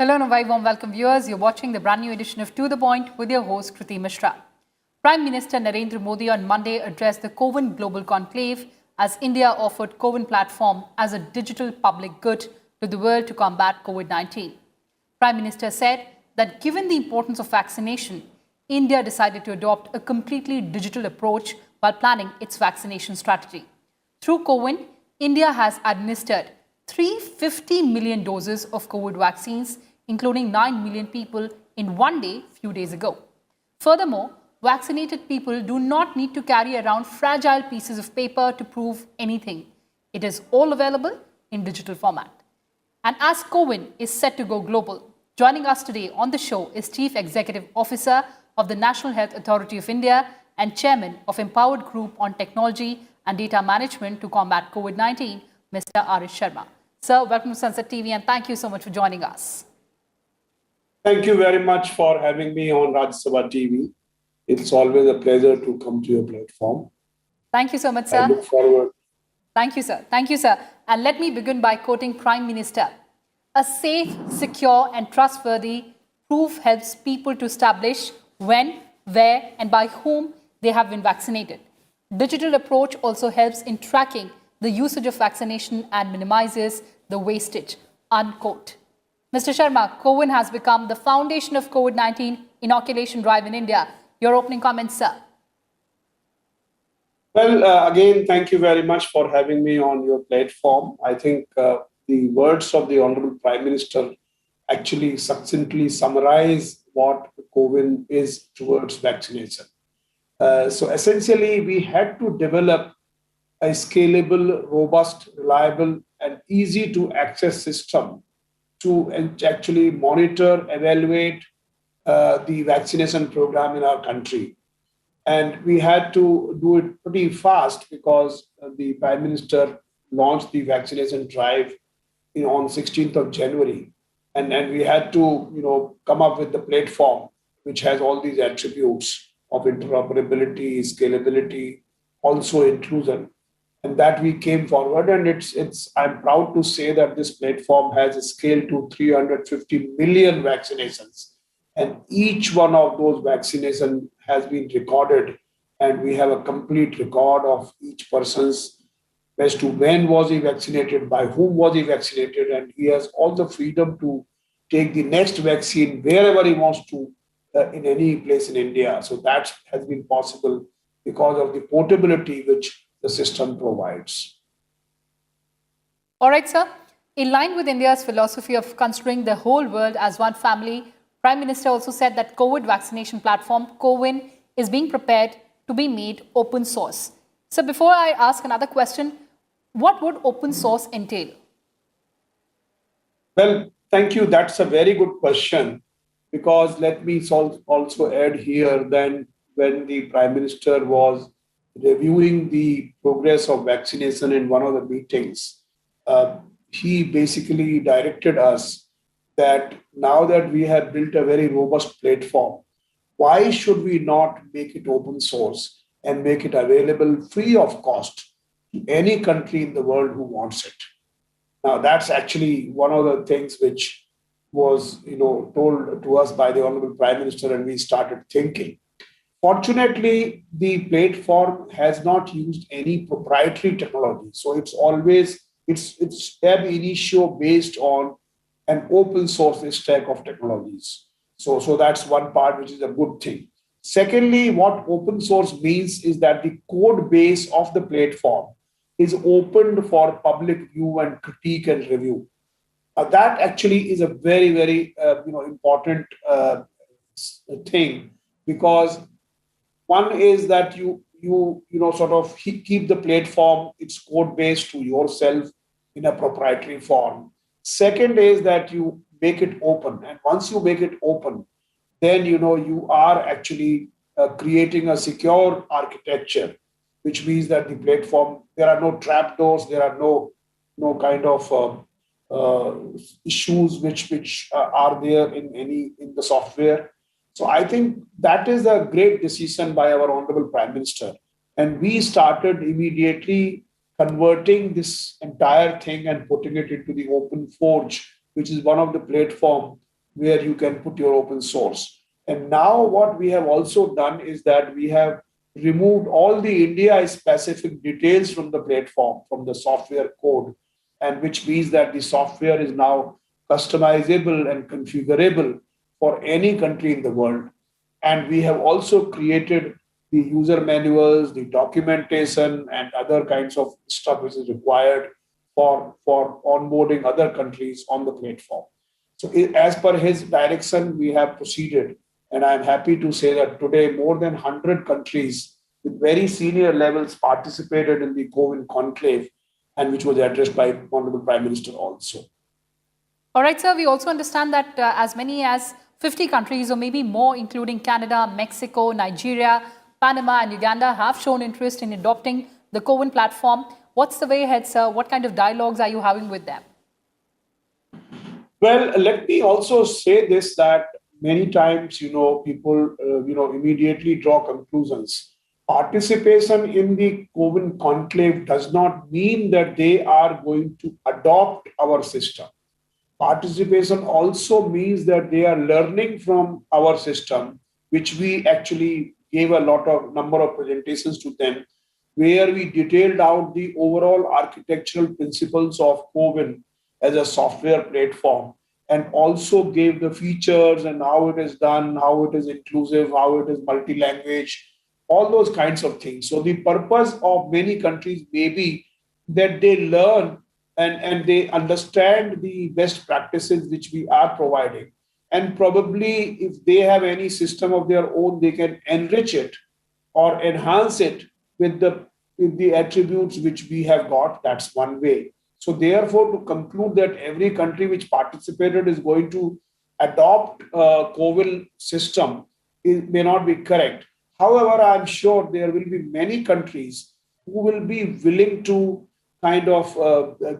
Hello and a very warm welcome, viewers. You're watching the brand new edition of To The Point with your host, Kriti Mishra. Prime Minister Narendra Modi on Monday addressed the CoWin Global Conclave as India offered CoWin platform as a digital public good to the world to combat COVID-19. Prime Minister said that given the importance of vaccination, India decided to adopt a completely digital approach while planning its vaccination strategy. Through CoWin, India has administered 350 million doses of COVID vaccines, including 9 million people in one day few days ago. Furthermore, vaccinated people do not need to carry around fragile pieces of paper to prove anything. It is all available in digital format. And as CoWin is set to go global, joining us today on the show is Chief Executive Officer of the National Health Authority of India and Chairman of Empowered Group on Technology and Data Management to combat COVID-19, Mr. Ram Sharma. Sir, welcome to Sansad TV and thank you so much for joining us. Thank you very much for having me on Ram Sewak TV. It's always a pleasure to come to your platform. Thank you so much, sir. I look forward. Thank you, sir. Thank you, sir. And let me begin by quoting Prime Minister. A safe, secure and trustworthy proof helps people to establish when, where and by whom they have been vaccinated. Digital approach also helps in tracking the usage of vaccination and minimizes the wastage, unquote. Mr. Sharma, CoWin has become the foundation of COVID-19 inoculation drive in India. Your opening comments, sir. Well, again, thank you very much for having me on your platform. I think the words of the Honorable Prime Minister actually succinctly summarize what CoWin is towards vaccination. So essentially, we had to develop a scalable, robust, reliable, and easy to access system to actually monitor, evaluate the vaccination program in our country. And we had to do it pretty fast because the Prime Minister launched the vaccination drive on 16th of January. And we had to come up with the platform which has all these attributes of interoperability, scalability, also inclusion. And that we came forward, and I'm proud to say that this platform has scaled to 350 million vaccinations. And each one of those vaccinations has been recorded, and we have a complete record of each person's as to when was he vaccinated, by whom was he vaccinated, and he has all the freedom to take the next vaccine wherever he wants to in any place in India. So that has been possible because of the portability which the system provides. All right, sir. In line with India's philosophy of considering the whole world as one family, Prime Minister also said that COVID vaccination platform, CoWin, is being prepared to be made open source. So before I ask another question, what would open source entail? Well, thank you. That's a very good question, because let me also add here then when the Prime Minister was reviewing the progress of vaccination in one of the meetings, he basically directed us that now that we have built a very robust platform, why should we not make it open source and make it available free of cost to any country in the world who wants it? Now, that's actually one of the things which was told to us by the Honorable Prime Minister, and we started thinking. Fortunately, the platform has not used any proprietary technology. So it's always, it's ab initio based on an open source stack of technologies. So that's one part, which is a good thing. Secondly, what open source means is that the code base of the platform is opened for public view and critique and review. That actually is a very, very important thing, because one is that you sort of keep the platform, its code base to yourself in a proprietary form. Second is that you make it open. And once you make it open, then you are actually creating a secure architecture, which means that the platform, there are no trapdoors, there are no kind of issues which are there in the software. So I think that is a great decision by our Honorable Prime Minister. And we started immediately converting this entire thing and putting it into the Open Forge, which is one of the platforms where you can put your open source. And now what we have also done is that we have removed all the India specific details from the platform, from the software code, and which means that the software is now customizable and configurable for any country in the world. And we have also created the user manuals, the documentation, and other kinds of stuff which is required for onboarding other countries on the platform. So, as per his direction, we have proceeded. And I'm happy to say that today more than 100 countries with very senior levels participated in the CoWin Conclave, and which was addressed by Honorable Prime Minister also. All right, sir. We also understand that as many as 50 countries or maybe more, including Canada, Mexico, Nigeria, Panama and Uganda, have shown interest in adopting the CoWin platform. What's the way ahead, sir? What kind of dialogues are you having with them? Well, let me also say this, that many times, people, immediately draw conclusions. Participation in the CoWin Conclave does not mean that they are going to adopt our system. Participation also means that they are learning from our system, which we actually gave a lot of number of presentations to them, where we detailed out the overall architectural principles of CoWin as a software platform, and also gave the features and how it is done, how it is inclusive, how it is multi-language, all those kinds of things. So the purpose of many countries may be that they learn and they understand the best practices which we are providing. And probably if they have any system of their own, they can enrich it or enhance it with the attributes which we have got. That's one way. So therefore, to conclude that every country which participated is going to adopt a CoWin system, it may not be correct. However, I'm sure there will be many countries who will be willing to kind of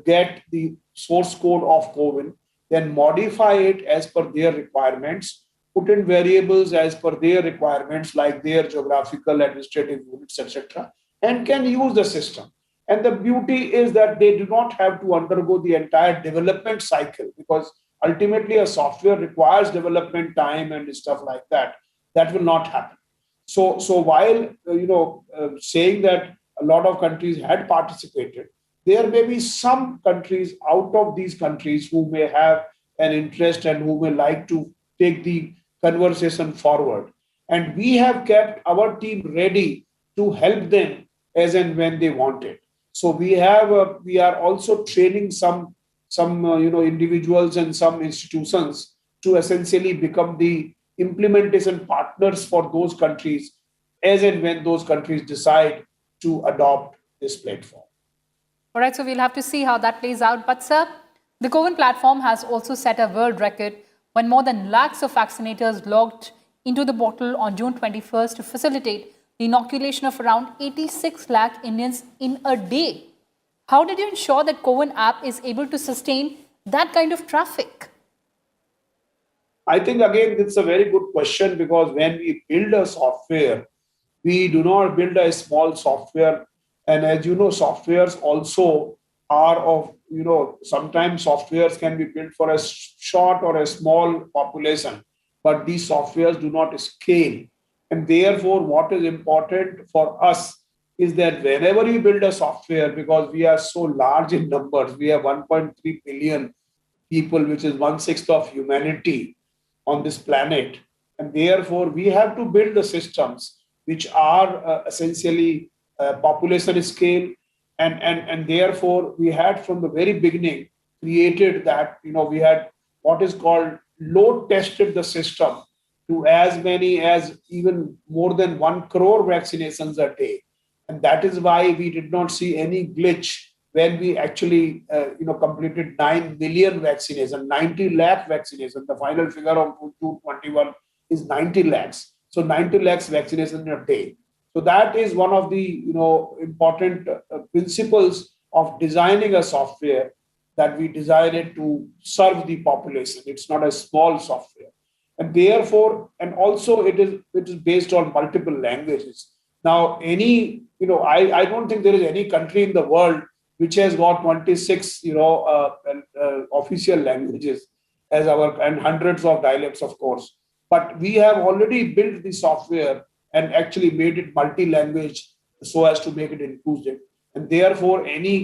get the source code of CoWin, then modify it as per their requirements, put in variables as per their requirements, like their geographical, administrative units, etc., and can use the system. And the beauty is that they do not have to undergo the entire development cycle, because ultimately a software requires development time and stuff like that. That will not happen. So while saying that a lot of countries had participated, there may be some countries out of these countries who may have an interest and who may like to take the conversation forward. And we have kept our team ready to help them as and when they want it. So we are also training some individuals and some institutions to essentially become the implementation partners for those countries as and when those countries decide to adopt this platform. All right, so we'll have to see how that plays out. But sir, the CoWin platform has also set a world record when more than lakhs of vaccinators logged into the portal on June 21st to facilitate the inoculation of around 86 lakh Indians in a day. How did you ensure that CoWin app is able to sustain that kind of traffic? I think, again, it's a very good question, because when we build a software, we do not build a small software. And as you know, softwares also are of, sometimes softwares can be built for a short or a small population, but these softwares do not scale. And therefore, what is important for us is that whenever you build a software, because we are so large in numbers, we have 1.3 billion people, which is 1/6 of humanity on this planet. And therefore, we have to build the systems which are essentially population scale. And therefore, we had from the very beginning created that, we had what is called load tested the system to as many as even more than 1 crore vaccinations a day. And that is why we did not see any glitch when we actually completed 9 million vaccinations, 90 lakh vaccinations. The final figure of 2021 is 90 lakhs. So 90 lakhs vaccinations in a day. So that is one of the important principles of designing a software, that we design it to serve the population. It's not a small software. And therefore, and also it is based on multiple languages. Now, I don't think there is any country in the world which has got 26, official languages. as our, and hundreds of dialects, of course. But we have already built the software and actually made it multi-language so as to make it inclusive. And therefore, its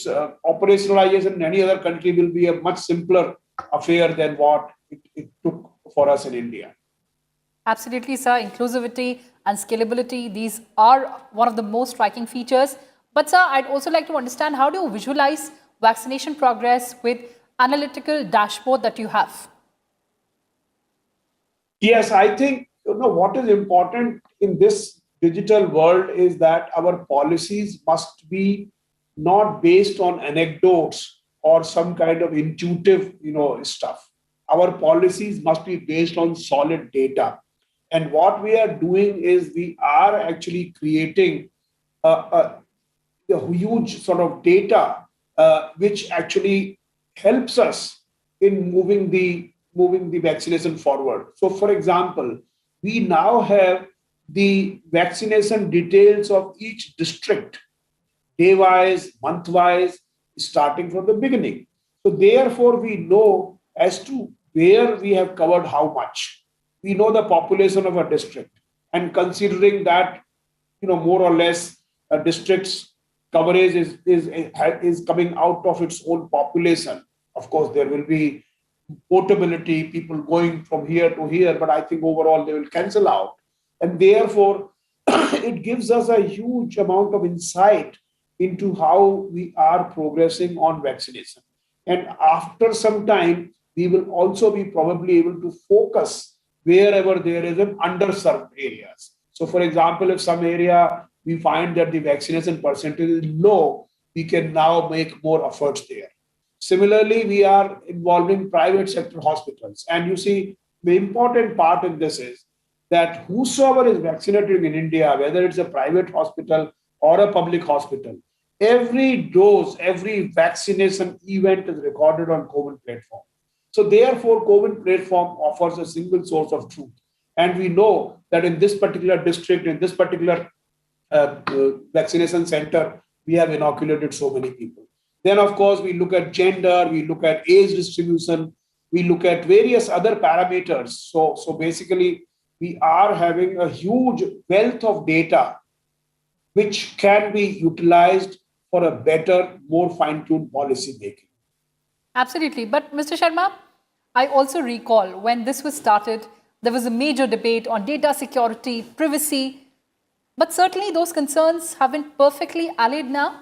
operationalization in any other country will be a much simpler affair than what it took for us in India. Absolutely, sir. Inclusivity and scalability, these are one of the most striking features. But, sir, I'd also like to understand, how do you visualize vaccination progress with analytical dashboard that you have? Yes, I think what is important in this digital world is that our policies must be not based on anecdotes or some kind of intuitive stuff. Our policies must be based on solid data. And what we are doing is we are actually creating a huge sort of data which actually helps us in moving the vaccination forward. So, for example, we now have the vaccination details of each district, day-wise, month-wise, starting from the beginning. So, therefore, we know as to where we have covered how much. We know the population of a district, and considering that, more or less, a district's coverage is coming out of its own population. Of course, there will be portability, people going from here to here, but I think overall they will cancel out. And therefore, it gives us a huge amount of insight into how we are progressing on vaccination. And after some time, we will also be probably able to focus wherever there is an underserved areas. So, for example, if some area we find that the vaccination percentage is low, we can now make more efforts there. Similarly, we are involving private sector hospitals. And you see, the important part in this is that whosoever is vaccinated in India, whether it's a private hospital or a public hospital, every dose, every vaccination event is recorded on CoWin platform. So therefore, CoWin platform offers a single source of truth. And we know that in this particular district, in this particular vaccination center, we have inoculated so many people. Then, of course, we look at gender, we look at age distribution, we look at various other parameters. So basically, we are having a huge wealth of data which can be utilized for a better, more fine-tuned policy making. Absolutely. But Mr. Sharma, I also recall when this was started, there was a major debate on data security, privacy, but certainly those concerns have been perfectly allayed now.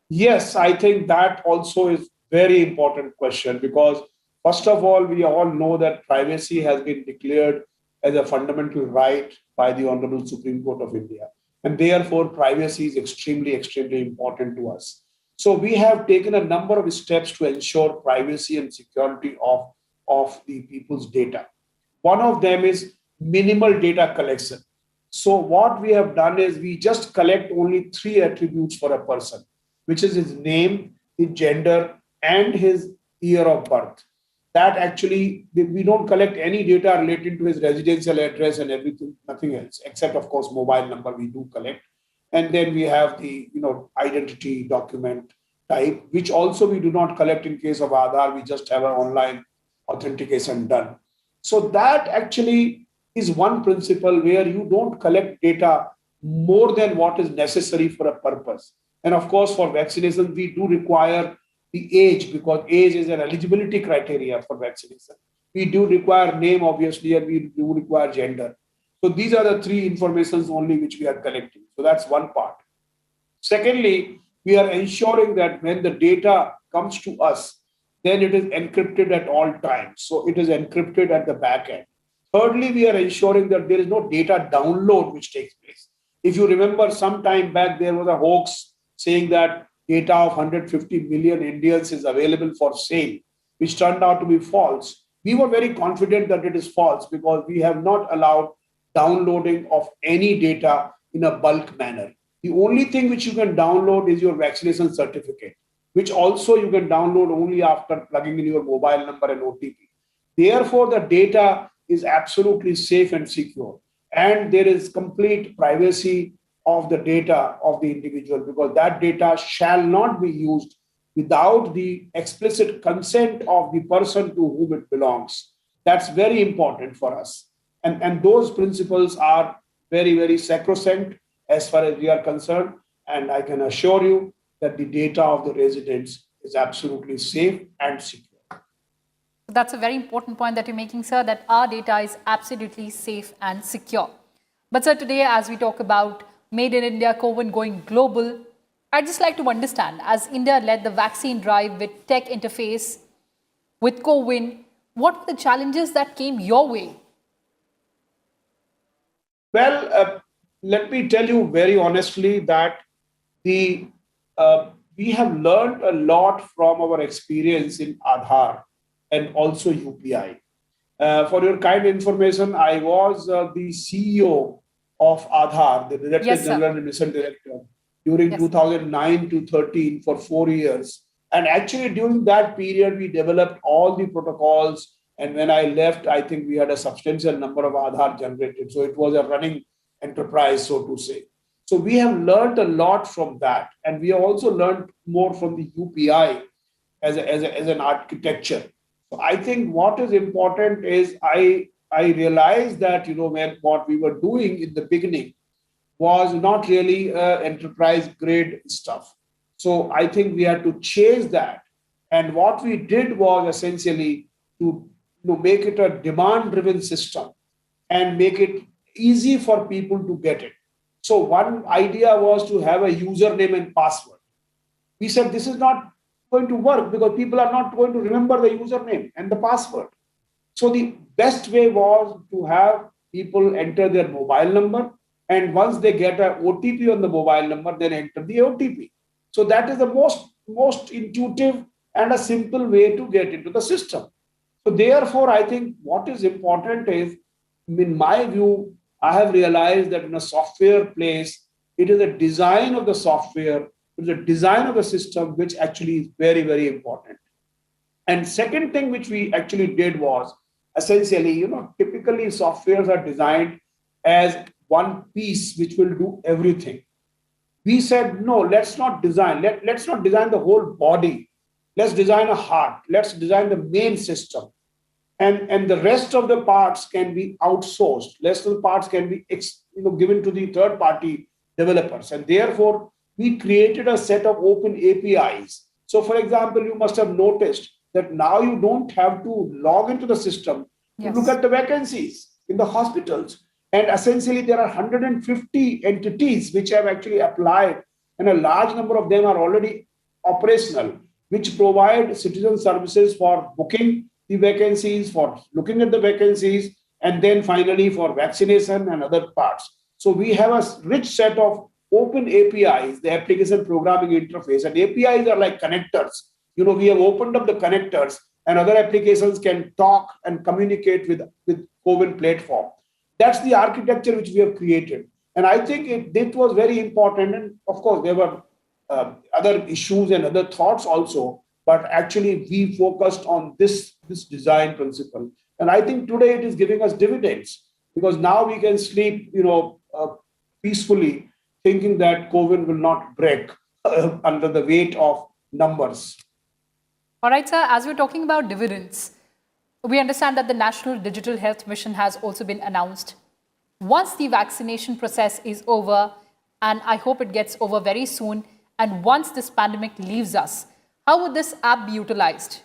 Yes, I think that also is very important question because first of all, we all know that privacy has been declared as a fundamental right by the Honorable Supreme Court of India. And therefore, privacy is extremely, extremely important to us. So we have taken a number of steps to ensure privacy and security of the people's data. One of them is minimal data collection. So what we have done is we just collect only 3 attributes for a person, which is his name, his gender, and his year of birth. That actually, we don't collect any data related to his residential address and everything, nothing else, except of course, mobile number we do collect. And then we have the, identity document type, which also we do not collect in case of Aadhaar. We just have an online authentication done. So that actually is one principle where you don't collect data more than what is necessary for a purpose. And of course, for vaccination, we do require the age because age is an eligibility criteria for vaccination. We do require name, obviously, and we do require gender. So these are the 3 informations only which we are collecting. So that's one part. Secondly, we are ensuring that when the data comes to us, then it is encrypted at all times. So it is encrypted at the back end. Thirdly, we are ensuring that there is no data download which takes place. If you remember some time back, there was a hoax saying that data of 150 million Indians is available for sale, which turned out to be false. We were very confident that it is false because we have not allowed downloading of any data in a bulk manner. The only thing which you can download is your vaccination certificate, which also you can download only after plugging in your mobile number and OTP. Therefore, the data is absolutely safe and secure. And there is complete privacy of the data of the individual because that data shall not be used without the explicit consent of the person to whom it belongs. That's very important for us. And those principles are very, very sacrosanct as far as we are concerned. And I can assure you that the data of the residents is absolutely safe and secure. That's a very important point that you're making, sir, that our data is absolutely safe and secure. But, sir, today, as we talk about Made in India CoWin going global, I'd just like to understand, as India led the vaccine drive with tech interface with CoWin, what were the challenges that came your way? Well, let me tell you very honestly that we have learned a lot from our experience in Aadhaar and also UPI. For your kind information, I was the CEO of Aadhaar, the Director Yes, sir. General and Mission Director, during Yes. 2009 to 13 for 4 years. And actually, during that period, we developed all the protocols. And when I left, I think we had a substantial number of Aadhaar generated. So it was a running enterprise, so to say. So we have learned a lot from that. And we have also learned more from the UPI as an architecture. So I think what is important is I realized that, what we were doing in the beginning was not really enterprise grade stuff. So I think we had to change that. And what we did was essentially to make it a demand driven system and make it easy for people to get it. So one idea was to have a username and password. We said this is not going to work because people are not going to remember the username and the password. So the best way was to have people enter their mobile number, and once they get an OTP on the mobile number, then enter the OTP. So that is the most intuitive and a simple way to get into the system. So therefore, I think what is important is, in my view, I have realized that in a software place, it is the design of the software, it is the design of the system, which actually is very, very important. And second thing which we actually did was essentially, typically softwares are designed as one piece which will do everything. We said, no, let's not design. Let's not design the whole body. Let's design a heart. Let's design the main system. And the rest of the parts can be outsourced. Rest of the parts can be given to the third-party developers. And therefore, we created a set of open APIs. So, for example, you must have noticed that now you don't have to log into the system to look at the vacancies in the hospitals. And essentially, there are 150 entities which have actually applied, and a large number of them are already operational, which provide citizen services for booking the vacancies, for looking at the vacancies, and then finally for vaccination and other parts. So we have a rich set of open APIs, the application programming interface, and APIs are like connectors. We have opened up the connectors, and other applications can talk and communicate with CoWin platform. That's the architecture which we have created. And I think it was very important. And of course, there were other issues and other thoughts also, but actually we focused on this design principle. And I think today it is giving us dividends because now we can sleep, peacefully, thinking that CoWin will not break under the weight of numbers. All right, sir, as we're talking about dividends, we understand that the National Digital Health Mission has also been announced. Once the vaccination process is over, and I hope it gets over very soon, and once this pandemic leaves us, how would this app be utilized?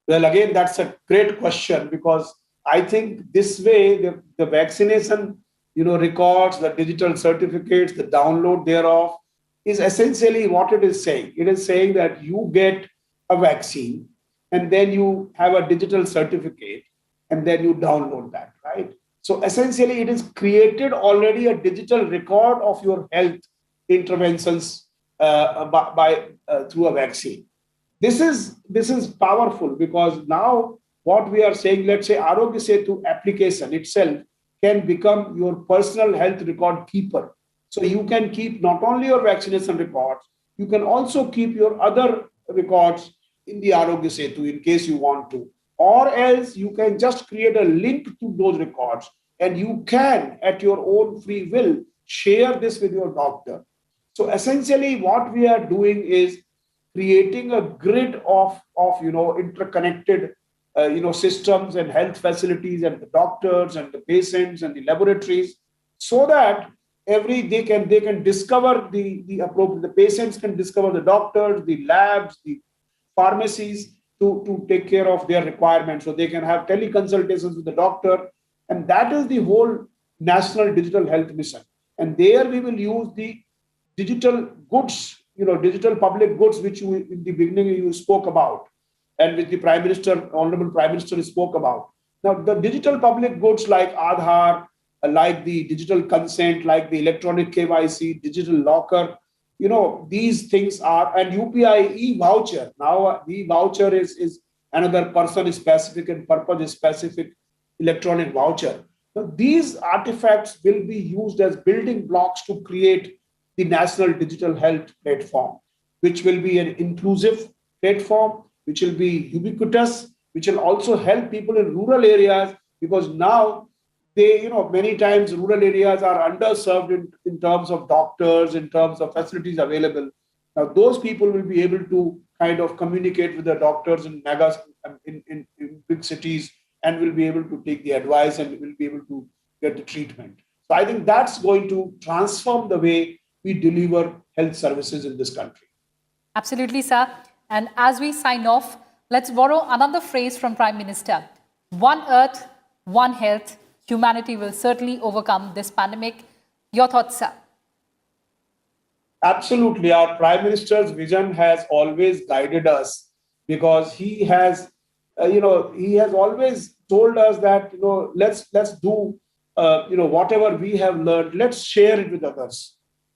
Well, again, that's a great question because I think this way, the vaccination, records, the digital certificates, the download thereof is essentially what it is saying. It is saying that you get a vaccine and then you have a digital certificate and then you download that, right? So essentially, it is created already a digital record of your health interventions through a vaccine. This is powerful because now what we are saying, let's say Arogya Setu application itself can become your personal health record keeper. So you can keep not only your vaccination records, you can also keep your other records in the Arogya Setu in case you want to. Or else you can just create a link to those records and you can, at your own free will, share this with your doctor. So essentially, what we are doing is creating a grid of interconnected systems and health facilities and the doctors and the patients and the laboratories, so that they can discover the appropriate, the patients can discover the doctors, the labs, the pharmacies to take care of their requirements. So they can have teleconsultations with the doctor. And that is the whole national digital health mission. And there we will use the digital goods, digital public goods, which you, in the beginning you spoke about, and which the Prime Minister, Honorable Prime Minister spoke about. Now, the digital public goods like Aadhaar, like the digital consent, like the electronic KYC, digital locker, these things are, and UPI e-voucher. Now, e-voucher is another person-specific and purpose-specific electronic voucher. So these artifacts will be used as building blocks to create the National Digital Health Platform, which will be an inclusive platform, which will be ubiquitous, which will also help people in rural areas, because now many times rural areas are underserved in terms of doctors, in terms of facilities available. Now, those people will be able to kind of communicate with the doctors in in big cities, and will be able to take the advice and will be able to get the treatment. So I think that's going to transform the way we deliver health services in this country. Absolutely, sir. And as we sign off, let's borrow another phrase from Prime Minister. One Earth, one health. Humanity will certainly overcome this pandemic. Your thoughts, sir? Absolutely. Our Prime Minister's vision has always guided us, because he has always told us that, let's do, whatever we have learned, let's share it with others.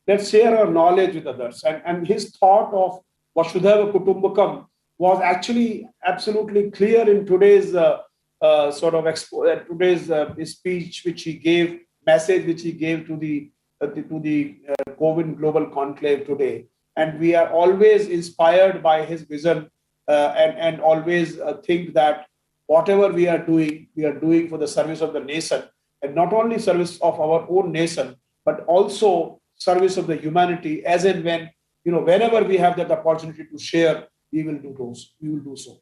Let's share our knowledge with others. And his thought of Vasudhaiva Kutumbakam was actually absolutely clear in today's speech, which he gave, message which he gave to the CoWin Global Conclave today. And we are always inspired by his vision, and always think that whatever we are doing for the service of the nation, and not only service of our own nation, but also service of the humanity, as and when, whenever we have that opportunity to share, we will do so.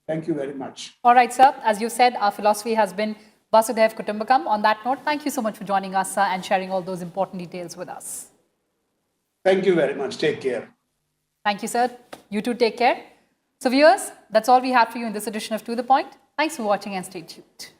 Thank you very much. All right, sir. As you said, our philosophy has been Vasudhaiva Kutumbakam. On that note, thank you so much for joining us, sir, and sharing all those important details with us. Thank you very much. Take care. Thank you, sir. You too, take care. So viewers, that's all we have for you in this edition of To The Point. Thanks for watching and stay tuned.